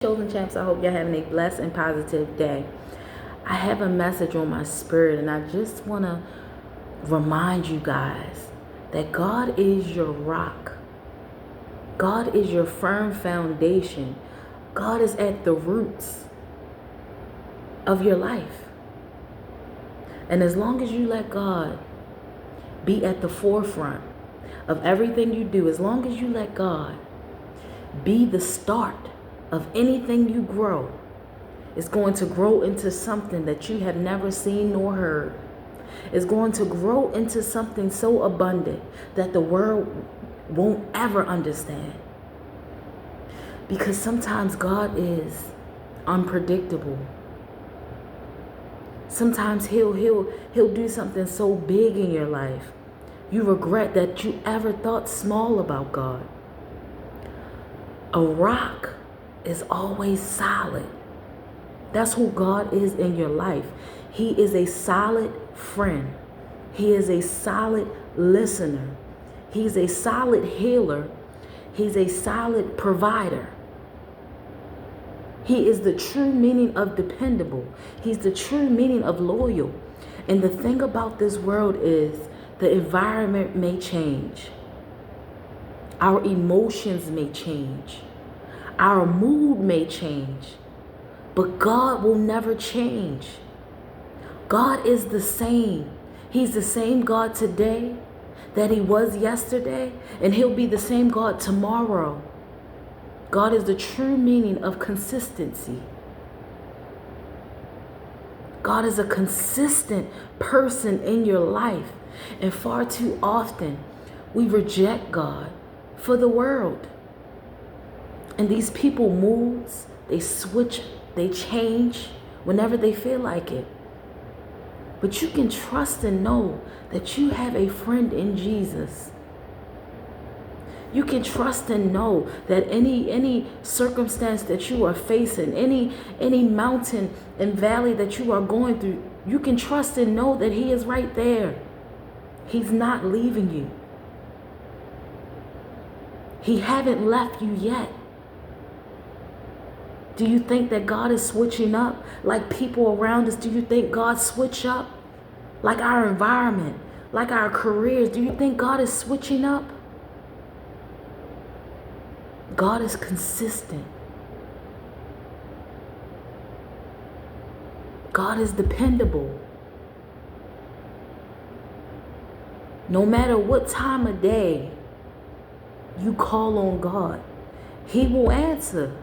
Chosen Champs, I hope you're having a blessed and positive day. I have a message on my spirit, and I just want to remind you guys that God is your rock. God is your firm foundation. God is at the roots of your life. And as long as you let God be at the forefront of everything you do, as long as you let God be the start of anything you grow, it's going to grow into something that you have never seen nor heard. It's going to grow into something so abundant that the world won't ever understand. Because sometimes God is unpredictable. Sometimes he'll do something so big in your life, you regret that you ever thought small about God. A rock is always solid. That's who God is in your life. He is a solid friend. He is a solid listener. He's a solid healer. He's a solid provider. He is the true meaning of dependable. He's the true meaning of loyal. And the thing about this world is the environment may change. Our emotions may change. Our mood may change, but God will never change. God is the same. He's the same God today that he was yesterday, and he'll be the same God tomorrow. God is the true meaning of consistency. God is a consistent person in your life, and far too often we reject God for the world. And these people moods, they switch, they change whenever they feel like it. But you can trust and know that you have a friend in Jesus. You can trust and know that any circumstance that you are facing, any mountain and valley that you are going through, you can trust and know that he is right there. He's not leaving you. He haven't left you yet. Do you think that God is switching up like people around us? Do you think God switch up like our environment, like our careers? Do you think God is switching up? God is consistent. God is dependable. No matter what time of day you call on God, he will answer.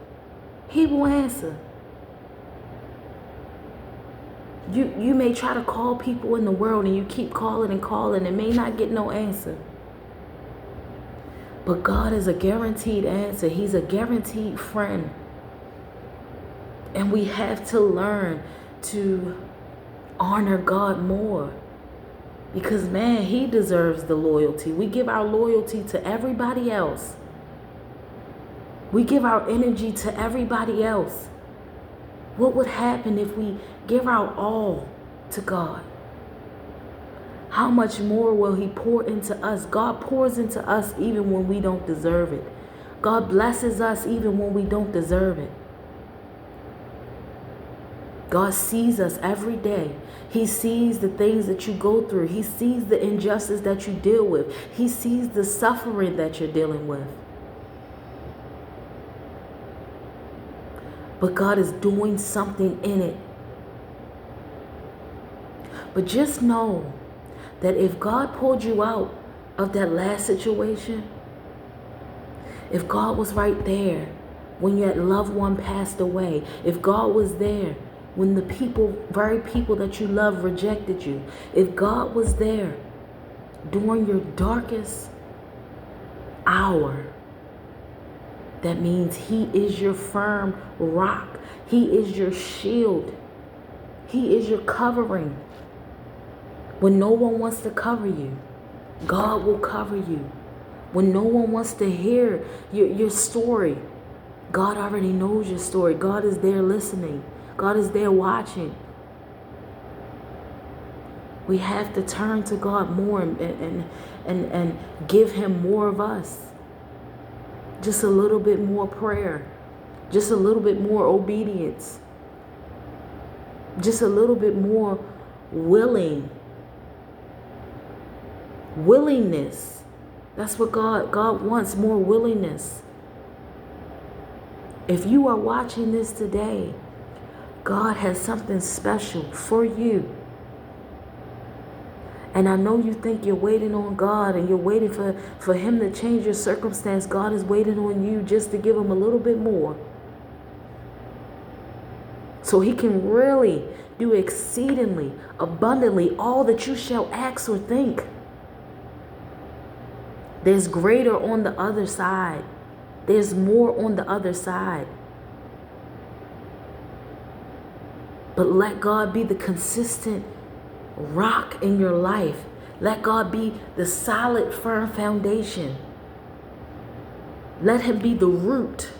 He will answer. You may try to call people in the world and you keep calling and may not get no answer. But God is a guaranteed answer. He's a guaranteed friend. And we have to learn to honor God more. Because man, he deserves the loyalty. We give our loyalty to everybody else. We give our energy to everybody else. What would happen if we give our all to God? How much more will he pour into us? God pours into us even when we don't deserve it. God blesses us even when we don't deserve it. God sees us every day. He sees the things that you go through. He sees the injustice that you deal with. He sees the suffering that you're dealing with. But God is doing something in it. But just know that if God pulled you out of that last situation, if God was right there when your loved one passed away, if God was there when the very people that you love rejected you, if God was there during your darkest hour, that means he is your firm rock. He is your shield. He is your covering. When no one wants to cover you, God will cover you. When no one wants to hear your story, God already knows your story. God is there listening. God is there watching. We have to turn to God more and give him more of us. Just a little bit more prayer. Just a little bit more obedience. Just a little bit more willingness. That's what God wants, more willingness. If you are watching this today, God has something special for you. And I know you think you're waiting on God and you're waiting for him to change your circumstance. God is waiting on you just to give him a little bit more, so he can really do exceedingly, abundantly, all that you shall ask or think. There's greater on the other side. There's more on the other side. But let God be the consistent rock in your life. Let God be the solid, firm foundation. Let him be the root.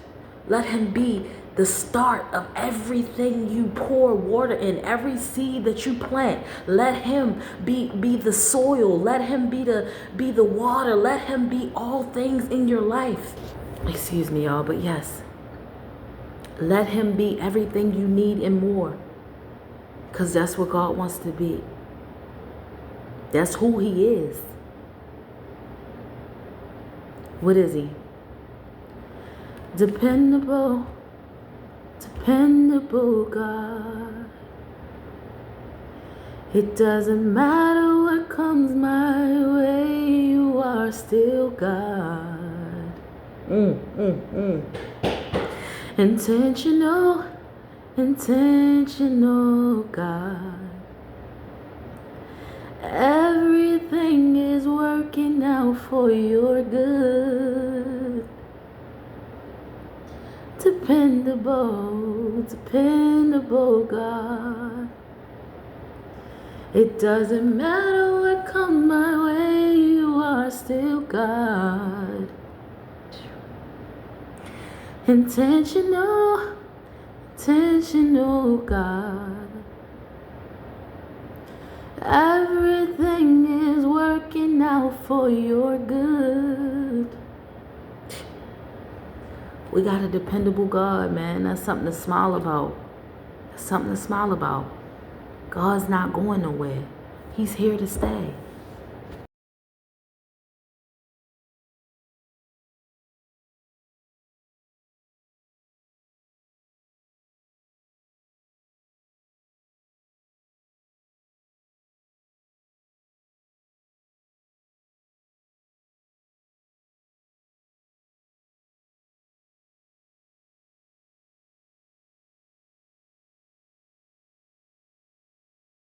Let him be the start of everything you pour water in, every seed that you plant. Let him be the soil. Let him be the water. Let him be all things in your life. Excuse me, y'all, but yes. Let him be everything you need and more. Because that's what God wants to be. That's who he is. What is he? Dependable God. It doesn't matter what comes my way, you are still God. Intentional God. Everything is working out for your good. Dependable God. It doesn't matter what comes my way, you are still God. Intentional God. Everything is working out for your good. We got a dependable God, man. That's something to smile about. That's something to smile about. God's not going nowhere. He's here to stay.